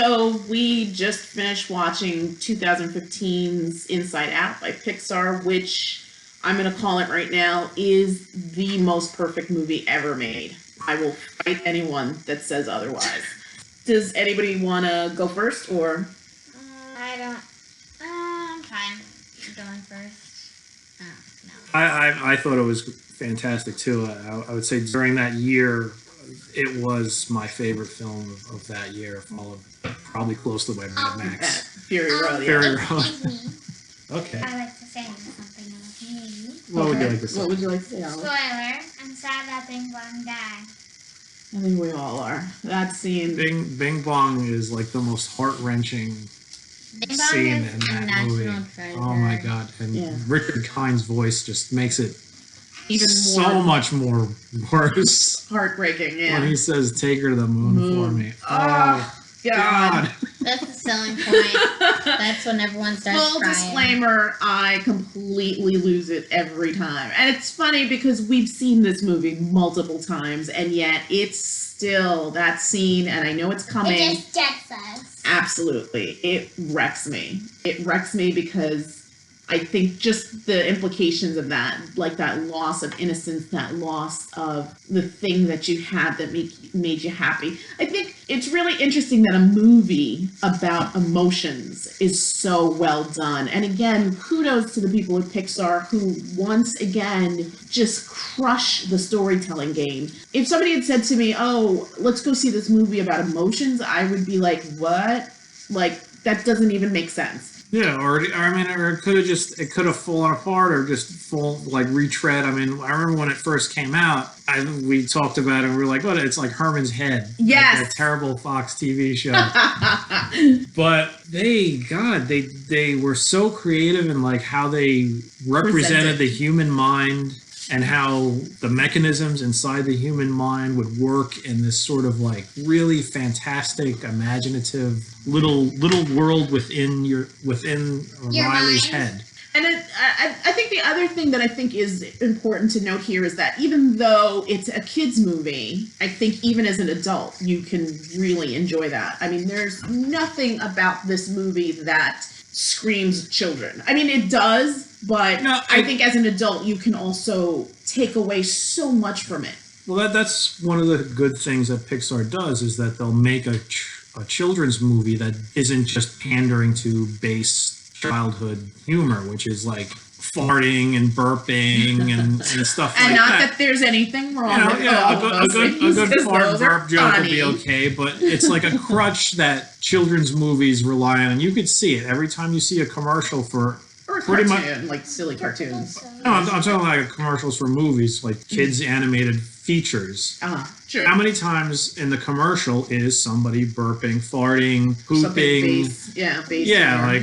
So we just finished watching 2015's Inside Out by Pixar, which I'm going to call it right now is the most perfect movie ever made. I will fight anyone that says otherwise. Does anybody want to go first, or? I don't. I'm fine. I'm going first. No. I thought it was fantastic too. I would say during that year, it was my favorite film of that year, followed probably closely by Mad Max. Fury Road. Fury Road. Okay. I like to say something about me. What would you like to say? What would you like to say, Alex? Spoiler, I'm sad that Bing Bong died. I think we all are. That scene. Bing Bong is like the most heart-wrenching scene in that movie. Oh my god. And Richard Kine's voice just makes it even more so much more worse. Heartbreaking, when he says, "Take her to the moon for me." Oh God. That's the selling point. That's when everyone starts Full crying. disclaimer, I completely lose it every time. And it's funny because we've seen this movie multiple times, and yet it's still that scene, and I know it's coming. It just gets us. Absolutely. It wrecks me. It wrecks me because I think just the implications of that, like that loss of innocence, that loss of the thing that you had that made you happy. I think it's really interesting that a movie about emotions is so well done. And again, kudos to the people at Pixar who once again just crush the storytelling game. If somebody had said to me, "Oh, let's go see this movie about emotions," I would be like, "What? Like, that doesn't even make sense." Yeah, or it could have fallen apart or just retread. I mean, I remember when it first came out, we talked about it and we were like, "What? It's like Herman's Head." Yes. That terrible Fox TV show. But they were so creative in like how they represented the human mind and how the mechanisms inside the human mind would work in this sort of like really fantastic, imaginative little world within Riley's head. And I think the other thing that I think is important to note here is that even though it's a kid's movie, I think even as an adult, you can really enjoy that. I mean, there's nothing about this movie that screams children. I mean, it does, but I think as an adult, you can also take away so much from it. Well, that's one of the good things that Pixar does is that they'll make a children's movie that isn't just pandering to base childhood humor, which is like farting and burping and stuff and like not that. that there's anything wrong with a good fart burp joke will be okay, but it's like a crutch that children's movies rely on. You could see it every time you see a commercial for pretty much like silly cartoons. No, I'm talking like commercials for movies, like kids animated features. Sure. How many times in the commercial is somebody burping, farting, pooping?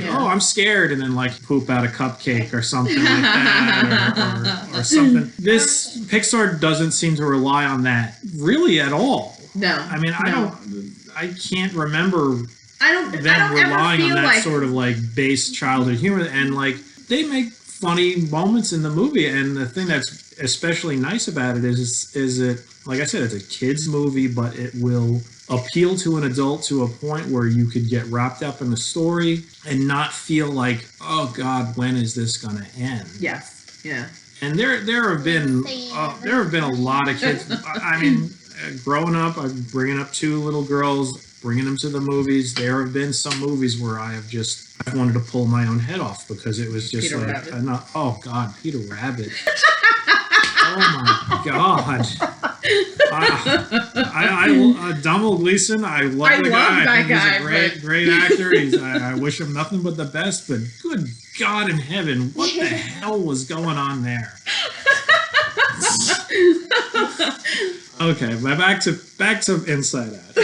Oh, I'm scared, and then like poop out a cupcake or something like that, or something. This Pixar doesn't seem to rely on that really at all. No, I mean, I can't remember. I don't relying on that like sort of like base childhood humor, and like they make funny moments in the movie. And the thing that's especially nice about it is it, like I said, it's a kid's movie, but it will appeal to an adult to a point where you could get wrapped up in the story and not feel like, oh God, when is this gonna end? Yes, yeah. And there have been a lot of kids. I mean, growing up, I'm bringing up two little girls, bringing them to the movies. There have been some movies where I wanted to pull my own head off because it was just oh God, Peter Rabbit. Oh my God. Domhnall Gleeson, I love the guy. He's a great actor. I wish him nothing but the best, but good God in heaven, what the hell was going on there? Okay, but back to Inside Out.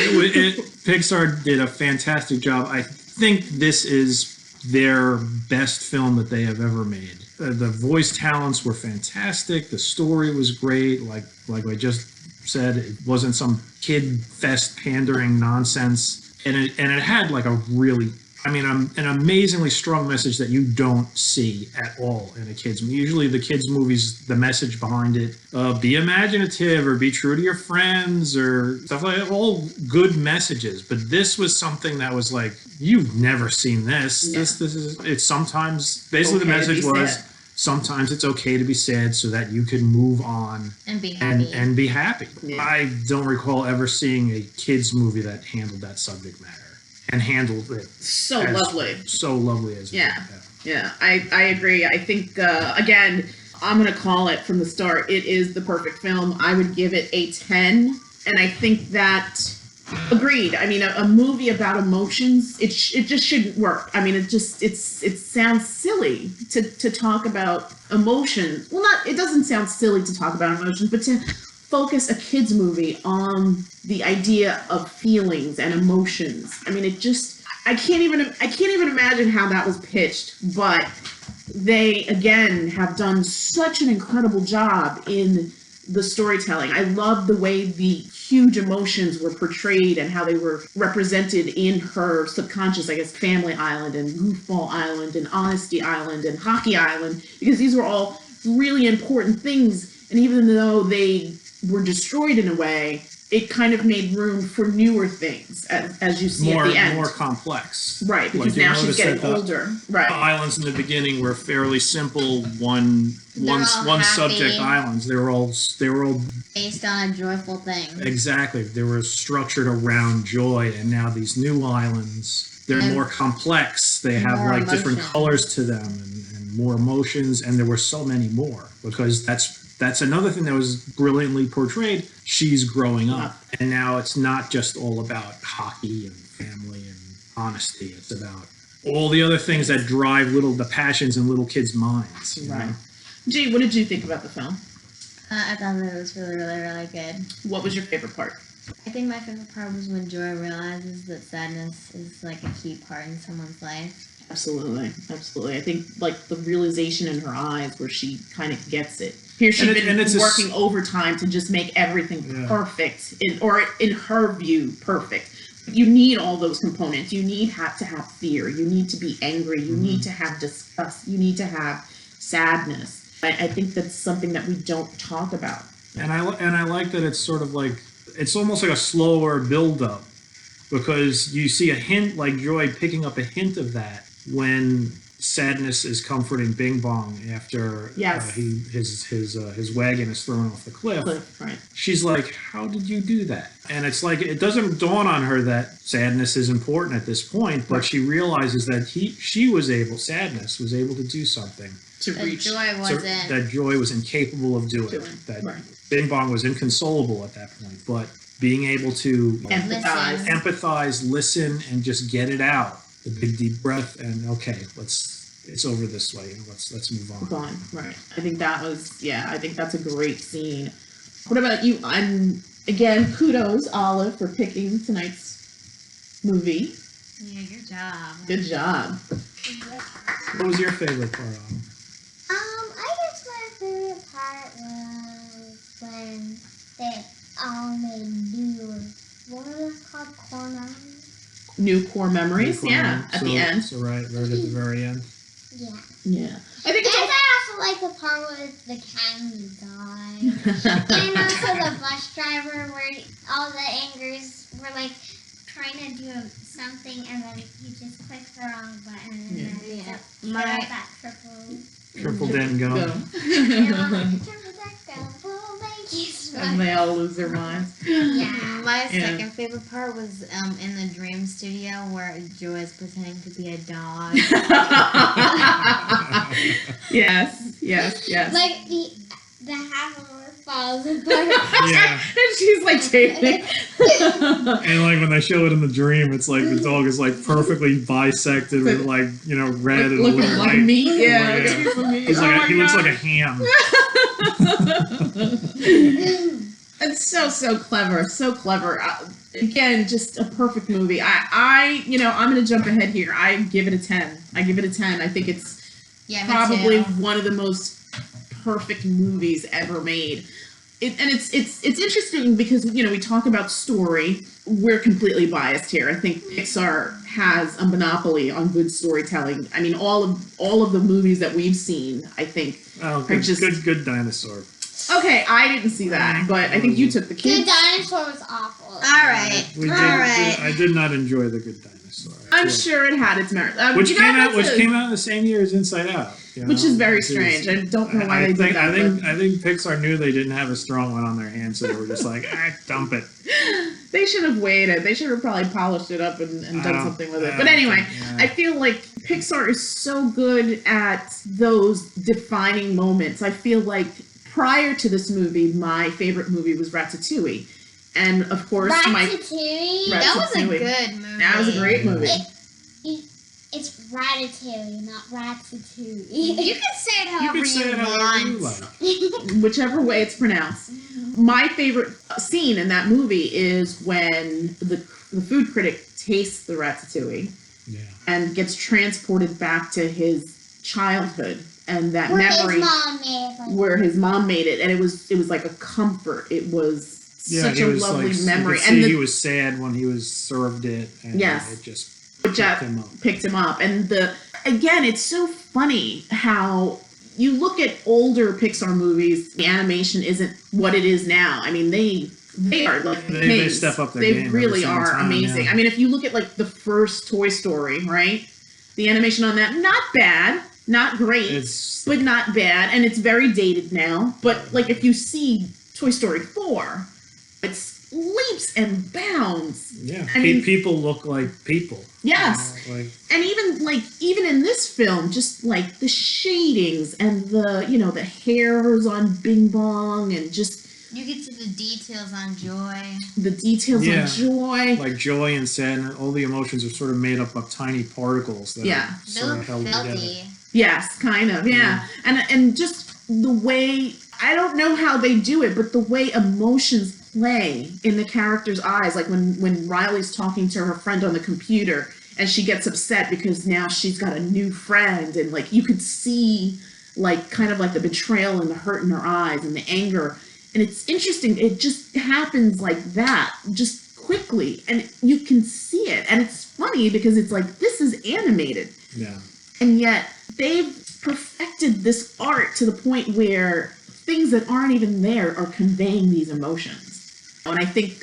Pixar did a fantastic job. I think this is their best film that they have ever made. The voice talents were fantastic. The story was great. Like I just said, it wasn't some kid fest pandering nonsense, and it had like a really I mean, an amazingly strong message that you don't see at all in a kids movie. Usually the kids movies, the message behind it, be imaginative or be true to your friends or stuff like that, all good messages. But this was something that was like, you've never seen this. Yeah. This is, it's sometimes, basically Okay the to message be was, sad. sometimes it's okay to be sad so that you can move on And be happy. and be happy. Yeah. I don't recall ever seeing a kids movie that handled that subject matter and handled it So as lovely. so lovely as it Yeah. did. Yeah, I agree. I think, again, I'm going to call it from the start. It is the perfect film. I would give it a 10. And I think that, agreed. I mean, a movie about emotions, it just shouldn't work. I mean, it sounds silly to talk about emotions. Well, it doesn't sound silly to talk about emotions, but to focus a kid's movie on the idea of feelings and emotions. I mean, I can't even imagine how that was pitched, but they again have done such an incredible job in the storytelling. I love the way the huge emotions were portrayed and how they were represented in her subconscious, I guess, Family Island and Goofball Island and Honesty Island and Hockey Island, because these were all really important things. And even though they were destroyed in a way, it kind of made room for newer things, as you see at the end. More complex. Right, because Like, now she's getting older. Right. The islands in the beginning were fairly simple, one happy. subject islands. They were all Based on a joyful thing. exactly. They were structured around joy, and now these new islands, they're And more complex. They have more like different emotion. colors to them and more emotions, and there were so many more because that's another thing that was brilliantly portrayed. She's growing up, and now it's not just all about hockey and family and honesty. It's about all the other things that drive the passions in little kids' minds. You Right. know? G, what did you think about the film? I thought that it was really, really, really good. What was your favorite part? I think my favorite part was when Joy realizes that sadness is like a key part in someone's life. Absolutely. I think like the realization in her eyes where she kind of gets it. Here she's been working overtime to just make everything perfect, in her view, perfect. You need all those components. You need to have fear. You need to be angry. You need to have disgust. You need to have sadness. I think that's something that we don't talk about. And I like that it's sort of like it's almost like a slower build up because you see a hint like Joy picking up a hint of that when Sadness is comforting Bing Bong after his wagon is thrown off the cliff. Right. She's like, "How did you do that?" And it's like it doesn't dawn on her that sadness is important at this point, but she realizes that Sadness was able to do something To reach. that Joy was incapable of doing. That Bing Bong was inconsolable at that point, but being able to empathize, listen, and just get it out. The big deep breath, and okay, it's over this way. Let's move on. Right. I think I think that's a great scene. What about you? Again, kudos, Olive, for picking tonight's movie. Yeah, good job. Good job. What was your favorite part, Olive? I guess my favorite part was when they all made new, what are they called, corners? New core memories, at the end. So right at the very end. Yeah. Yeah. I think And I also like the part where the candy died. And also the bus driver where all the angers were like trying to do something and then you just click the wrong button and then that Triple didn't go. And they all lose their minds. Yeah. My second favorite part was in the dream studio where Joy's pretending to be a dog. Yes. Like the half of her falls apart. Yeah. And she's like taping. And like when they show it in the dream, it's like the dog is like perfectly bisected with like red and a looking little like white. meat. Yeah. He looks like a ham. It's so clever, again, just a perfect movie. I'm going to jump ahead here. I give it a 10. I think it's probably one of the most perfect movies ever made. It's interesting because we talk about story. We're completely biased here. I think Pixar has a monopoly on good storytelling. I mean, all of the movies that we've seen, I think, Oh, are just good dinosaur. okay. I didn't see that, but I think you took the The kids. dinosaur was awful. All right. I did not enjoy the Good Dinosaur. I'm sure it had its merit. Which came out in the same year as Inside Out. Which is very strange. I don't know why they did that. I think Pixar knew they didn't have a strong one on their hands, so they were just like, dump it. They should have waited. They should have probably polished it up and done something with it. But anyway, I feel like Pixar is so good at those defining moments. I feel like prior to this movie, my favorite movie was Ratatouille. And of course, Ratatouille? That was a Ratatouille. Good movie. That was a great movie. It's Ratatouille, not Ratatouille. You can say it however You can say it however you like. Whichever way it's pronounced. My favorite scene in that movie is when the food critic tastes the ratatouille and gets transported back to his childhood and that memory where his mom made it, and it was like a comfort. It was such a lovely memory. And he was sad when he was served it, and it just picked him up. And again, it's so funny how you look at older Pixar movies, the animation isn't what it is now. I mean, they are like they step up their game. They really are amazing. Yeah. I mean, if you look at like the first Toy Story, right? The animation on that, not bad, not great, but not bad, and it's very dated now. But like if you see Toy Story 4, it's leaps and bounds. Yeah, I mean, people look like people. Yes, and even in this film, just like the shadings and the hairs on Bing Bong, and just you get to the details on Joy. The details on Joy, like joy and sadness, all the emotions are sort of made up of tiny particles that are sort of held together. Yes, kind of, yeah. And just the way, I don't know how they do it, but the way emotions play in the character's eyes, like when Riley's talking to her friend on the computer and she gets upset because now she's got a new friend, and like you could see like kind of like the betrayal and the hurt in her eyes and the anger. And it's interesting, it just happens like that, just quickly, and you can see it. And it's funny because it's like, this is animated. Yeah. And yet they've perfected this art to the point where things that aren't even there are conveying these emotions. And I think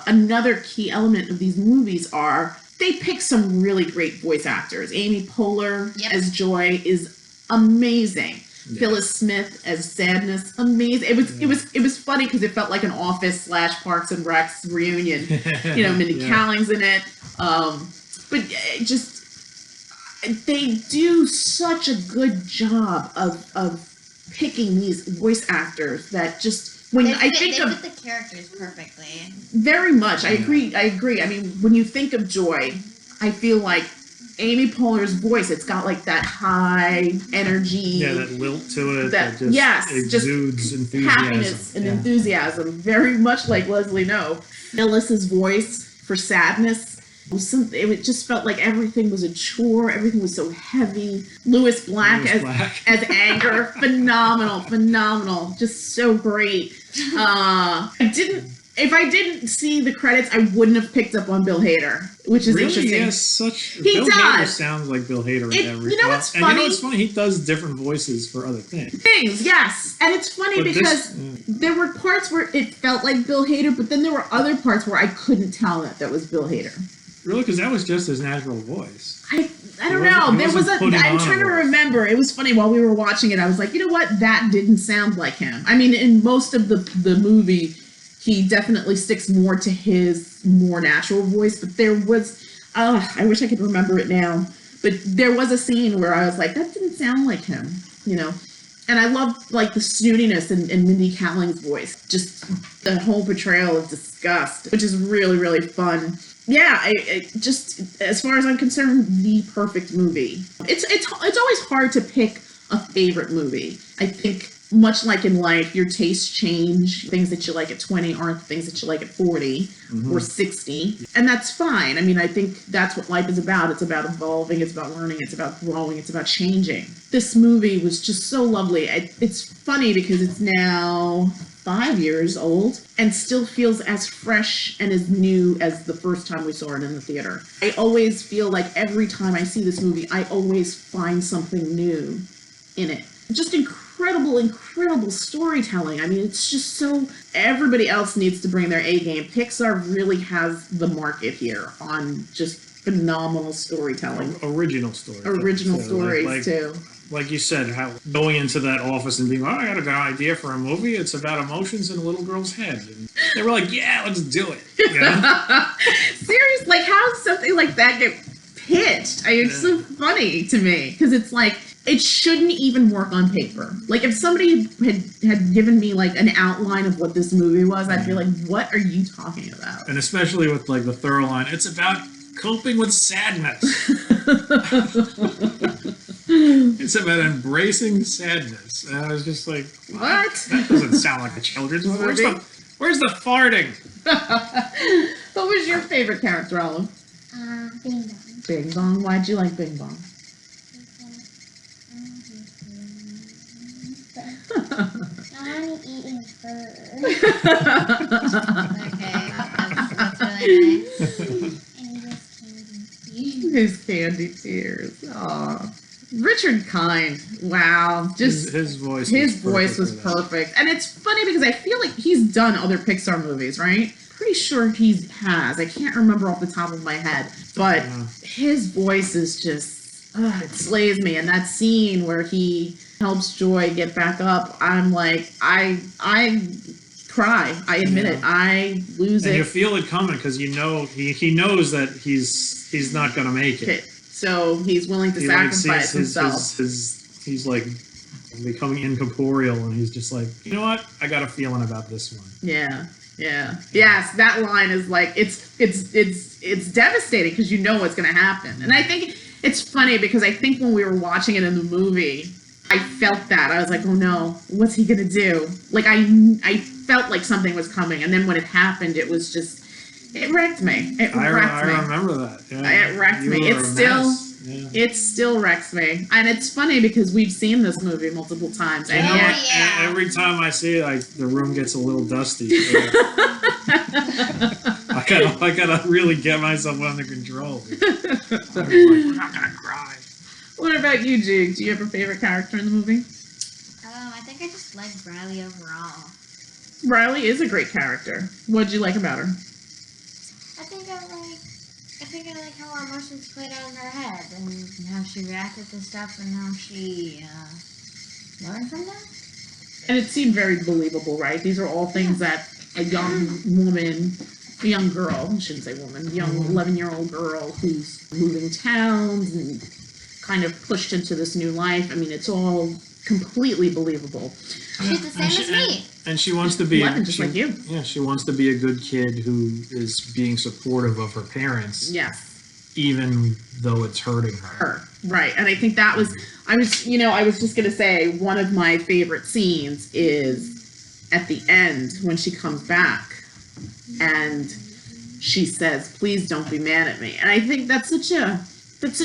another key element of these movies are they pick some really great voice actors. Amy Poehler as Joy is amazing. Yeah. Phyllis Smith as Sadness, amazing. It was funny because it felt like an Office / Parks and Rec's reunion. Mindy Kaling's in it. But it just they do such a good job of picking these voice actors that just they fit the characters perfectly. Very much. I agree. I mean, when you think of Joy, I feel like Amy Poehler's voice, it's got like that high energy. Yeah, that lilt to it. That just exudes enthusiasm. Happiness and enthusiasm. Very much like Leslie Knope. Phyllis's voice for Sadness. It just felt like everything was a chore. Everything was so heavy. Louis Black as Anger. Phenomenal. Just so great. If I didn't see the credits, I wouldn't have picked up on Bill Hader, which is interesting. Bill Hader sounds like Bill Hader in every. You know what's funny? And you know what's funny? He does different voices for other things. Yes. And it's funny because there were parts where it felt like Bill Hader, but then there were other parts where I couldn't tell that was Bill Hader. Really? Because that was just his natural voice. I don't know. There was I'm trying to remember. It was funny while we were watching it. I was like, you know what? That didn't sound like him. I mean, in most of the movie, he definitely sticks more to his more natural voice. But there was, I wish I could remember it now. But there was a scene where I was like, that didn't sound like him, And I loved like the snootiness in Mindy Kaling's voice. Just the whole portrayal of disgust, which is really, really fun. Yeah, I just as far as I'm concerned, the perfect movie. It's always hard to pick a favorite movie. I think much like in life, your tastes change. Things that you like at 20 aren't the things that you like at 40 or 60, and that's fine. I mean, I think that's what life is about. It's about evolving. It's about learning. It's about growing. It's about changing. This movie was just so lovely. It's funny because it's now 5 years old and still feels as fresh and as new as the first time we saw it in the theater. I always feel like every time I see this movie, I always find something new in it. Just incredible storytelling. I mean, it's just so... Everybody else needs to bring their A game. Pixar really has the market here on just phenomenal storytelling. Original stories. Original stories, too. Like you said, how going into that office and being, I got an idea for a movie. It's about emotions in a little girl's head. And they were like, yeah, let's do it. You know? Seriously, like, how does something like that get pitched? It's so funny to me, because it's like, it shouldn't even work on paper. Like, if somebody had given me, like, an outline of what this movie was, I'd be like, what are you talking about? And especially with, like, the thorough line, it's about coping with sadness. It's about embracing sadness. And I was just like, what? That doesn't sound like a children's movie. Where's the farting? What was your favorite character, Olive? Bing Bong. Bing Bong. Why'd you like Bing Bong? I want to eat his fur. Okay, that's really nice. And His candy tears. Aw. Richard Kind. Wow. Just his voice. His voice was for that. perfect. And it's funny because I feel like he's done other Pixar movies, right? Pretty sure he has. I can't remember off the top of my head. But his voice is just, it slays me. And that scene where he helps Joy get back up, I'm like, I cry. I admit it. I lose And it. you feel it coming because you know he knows that he's not gonna make it. So he's willing to sacrifice himself. He's like becoming incorporeal, and he's just like, you know what? I got a feeling about this one. Yeah. Yes, that line is like it's devastating because you know what's going to happen. And I think it's funny because I think when we were watching it in the movie, I felt that. I was like, oh no, what's he going to do? Like I felt like something was coming, and then when it happened, it was just it wrecked me. I remember that. Yeah. It wrecked me. It still wrecks me. And it's funny because we've seen this movie multiple times. And every time I see it, the room gets a little dusty. So I gotta really get myself under control. I'm not gonna cry. What about you, Jig? Do you have a favorite character in the movie? I think I just like Riley overall. Riley is a great character. What'd you like about her? I think I like how her emotions played out in her head and how she reacted to stuff and how she learned from them. And it seemed very believable, right? These are all things that a young woman, a young girl, I shouldn't say woman, young 11-year-old girl who's moving towns and kind of pushed into this new life. I mean, it's all completely believable. She's the same as me. And she wants to be 11, just like you. Yeah, she wants to be a good kid who is being supportive of her parents. Yes. Even though it's hurting her. Right. And I think that was I was just going to say one of my favorite scenes is at the end when she comes back and she says, "Please don't be mad at me." And I think that's such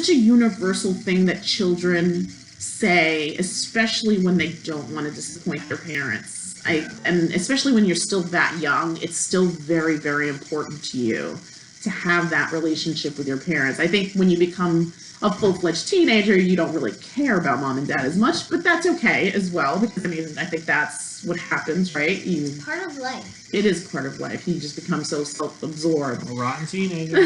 a universal thing that children say, especially when they don't want to disappoint their parents. And especially when you're still that young, it's still very, very important to you to have that relationship with your parents. I think when you become a full-fledged teenager, you don't really care about mom and dad as much, but that's okay as well, because I mean, I think that's what happens, right? part of life. It is part of life. You just become so self-absorbed. A rotten teenager.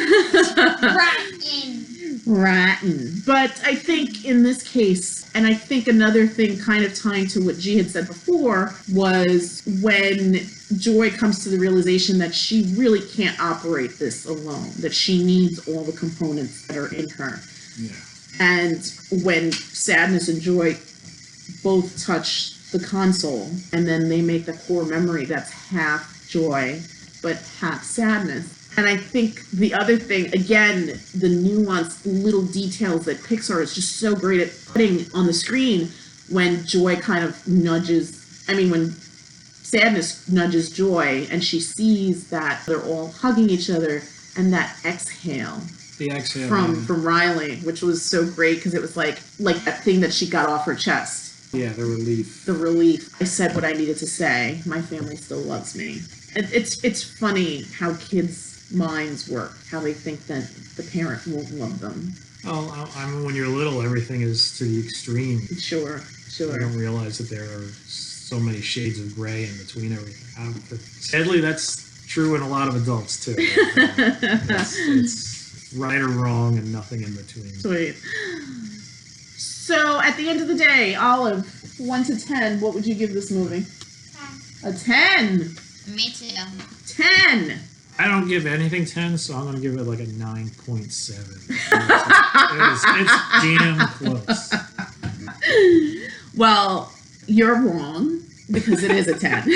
Rotten. But I think in this case, and I think another thing kind of tying to what G had said before, was when Joy comes to the realization that she really can't operate this alone, that she needs all the components that are in her. Yeah. And when Sadness and Joy both touch the console, and then they make the core memory that's half joy, but half sadness. And I think the other thing, again, the nuanced little details that Pixar is just so great at putting on the screen when Joy kind of when Sadness nudges Joy and she sees that they're all hugging each other, and that exhale. The exhale. From Riley, which was so great because it was like that thing that she got off her chest. Yeah, the relief. The relief. I said what I needed to say. My family still loves me. It's funny how kids' minds work, how they think that the parent won't love them. Oh, I mean, when you're little, everything is to the extreme. Sure. You don't realize that there are so many shades of gray in between everything. Sadly, that's true in a lot of adults, too. It's right or wrong and nothing in between. Sweet. So, at the end of the day, Olive, 1 to 10, what would you give this movie? 10. A 10! Me too. 10! I don't give anything 10, so I'm going to give it like a 9.7. It's damn close. Well, you're wrong, because it is a 10. So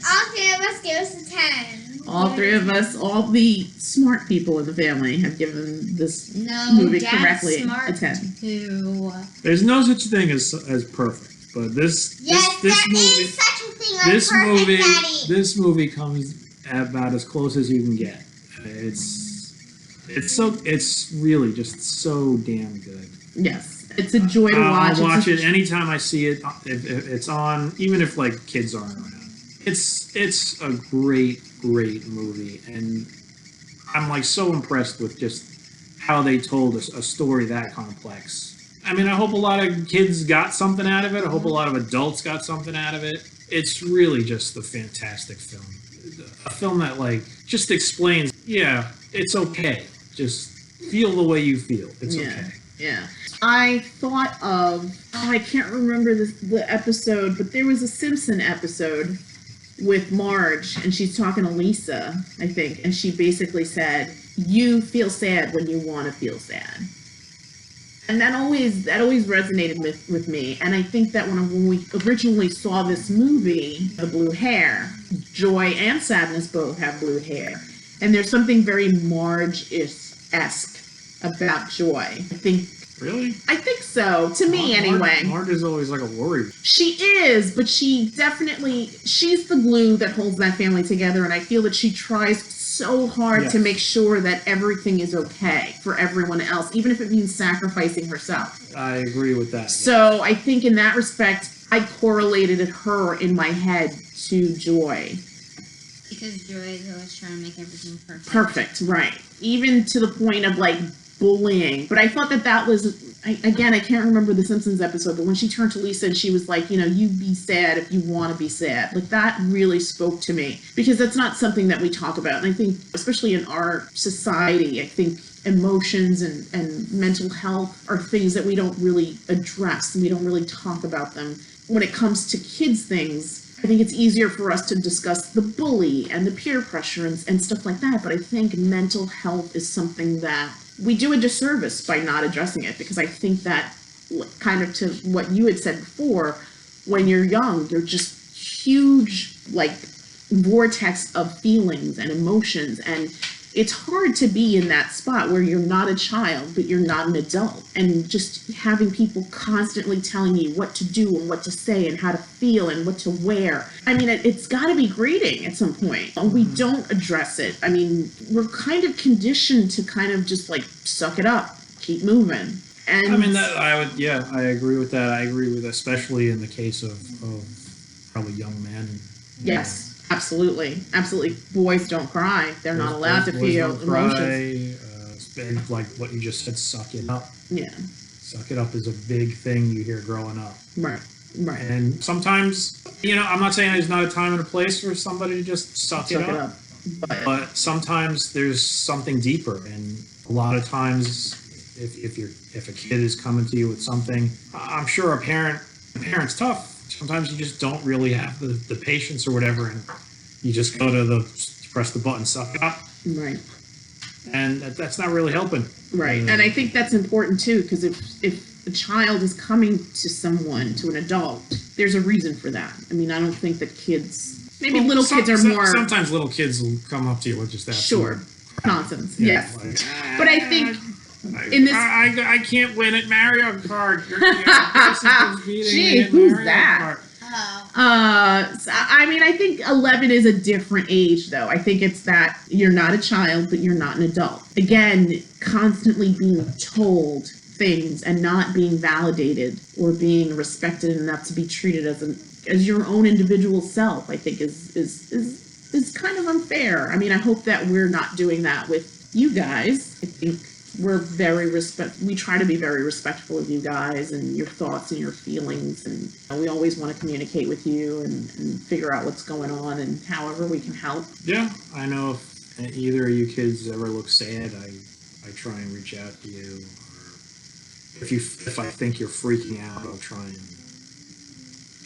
all three of us give us a 10. All three of us, all the smart people in the family have given this No, movie Dad's correctly smart a 10. too. There's no such thing as perfect, but this Yes, this there movie is such a thing as this perfect, movie Daddy. this movie comes about as close as you can get. It's really just so damn good. Yes, it's a joy to watch. I'll watch it anytime I see it. If it's on, even if like kids aren't around. It's a great movie, and I'm like so impressed with just how they told us a story that complex. I mean, I hope a lot of kids got something out of it. I hope a lot of adults got something out of it. It's really just a fantastic film. A film that like just explains, yeah, it's okay. Just feel the way you feel. It's okay. Yeah. I thought of, I can't remember the episode, but there was a Simpson episode with Marge, and she's talking to Lisa, I think, and she basically said, you feel sad when you want to feel sad. And that always resonated with me. And I think that when we originally saw this movie, the blue hair, joy and sadness both have blue hair. And there's something very Marge-esque about joy. Really? I think so. To me, anyway. Marge is always like a worry. She is, but she's the glue that holds that family together. And I feel that she tries so hard to make sure that everything is okay for everyone else, even if it means sacrificing herself. I agree with that. So I think in that respect, I correlated her in my head to Joy. Because Joy is always trying to make everything perfect. Perfect, right. Even to the point of like bullying. But I thought that was, I can't remember the Simpsons episode, but when she turned to Lisa and she was like, you be sad if you want to be sad. Like that really spoke to me because that's not something that we talk about. And I think, especially in our society, I think emotions and mental health are things that we don't really address and we don't really talk about them. When it comes to kids' things, I think it's easier for us to discuss the bully and the peer pressure and stuff like that. But I think mental health is something that we do a disservice by not addressing it, because I think that, kind of to what you had said before, when you're young, you're just huge, like, vortex of feelings and emotions, and it's hard to be in that spot where you're not a child, but you're not an adult, and just having people constantly telling you what to do and what to say and how to feel and what to wear. I mean, it's got to be grating at some point. We don't address it. I mean, we're kind of conditioned to kind of just like suck it up, keep moving. And I mean, I agree with that. I agree with, especially in the case of probably young men. Yes. Absolutely. Boys don't cry. They're not allowed to feel emotions. Like what you just said, suck it up. Yeah. Suck it up is a big thing you hear growing up. Right. And sometimes, I'm not saying there's not a time and a place for somebody to just suck it up. But sometimes there's something deeper. And a lot of times, if a kid is coming to you with something, I'm sure a parent's tough. Sometimes you just don't really have the patience or whatever, and you just go to press the button, suck it up. Right. And that's not really helping. Right. And I think that's important too, because if a child is coming to someone, to an adult, there's a reason for that. I mean, I don't think that kids, little kids are more. Sometimes little kids will come up to you with just that. Sure. Nonsense. Yeah, yes. like, but I think in this. I can't win at Mario Kart. Gee, who's that? So, I mean, I think 11 is a different age, though. I think it's that you're not a child, but you're not an adult. Again, constantly being told things and not being validated or being respected enough to be treated as your own individual self, I think is kind of unfair. I mean, I hope that we're not doing that with you guys. I think we try to be very respectful of you guys and your thoughts and your feelings, and we always want to communicate with you and figure out what's going on and however we can help. Yeah, I know if either of you kids ever look sad, I try and reach out to you, or if I think you're freaking out, I'll try and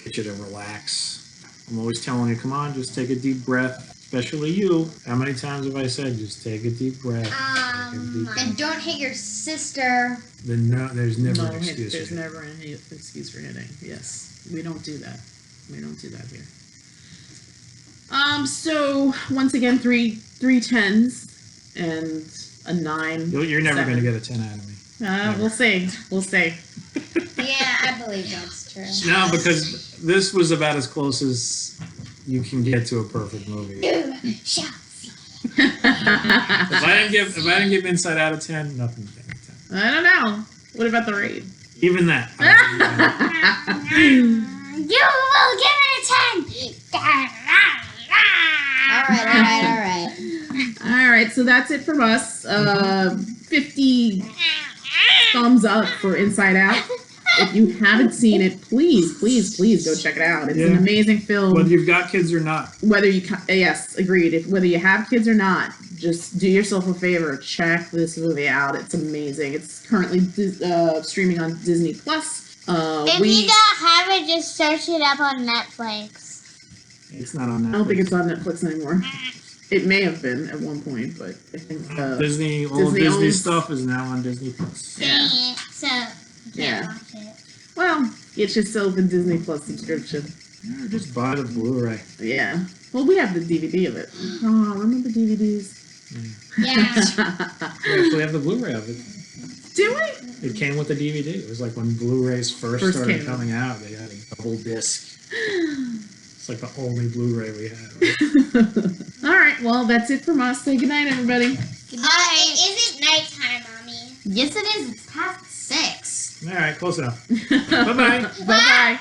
get you to relax. I'm always telling you, come on, just take a deep breath. Especially you. How many times have I said, just take a deep breath? And don't hit your sister. Then there's never an excuse. There's never any excuse for hitting. Yes, we don't do that. We don't do that here. So once again, three 10s and a 9. You're never going to get a 10 out of me. We'll see. We'll see. Yeah, I believe that's true. No, because this was about as close as you can get to a perfect movie. Shall If I didn't give Inside Out a 10, nothing to 10. I don't know. What about the raid? Even that. You will give it a 10. All right. All right, so that's it from us. 50 thumbs up for Inside Out. If you haven't seen it, please go check it out. It's an amazing film. Whether you've got kids or not. Yes, agreed. Whether you have kids or not, just do yourself a favor. Check this movie out. It's amazing. It's currently streaming on Disney Plus. If you don't have it, just search it up on Netflix. It's not on Netflix. I don't think it's on Netflix anymore. It may have been at one point, but I think Disney stuff is now on Disney Plus. Dang it. So, you can't watch it. Well, get yourself a Disney Plus subscription. Yeah, just buy the Blu-ray. Yeah. Well, we have the DVD of it. Oh, remember DVDs? Yeah. We actually have the Blu-ray of it. Do we? It came with the DVD. It was like when Blu-rays first started coming out. They had a double disc. It's like the only Blu-ray we had. All right. Well, that's it from us. Say goodnight, everybody. Is it nighttime, Mommy? Yes, it is. It's past 6. All right, close enough. Bye-bye. Bye-bye.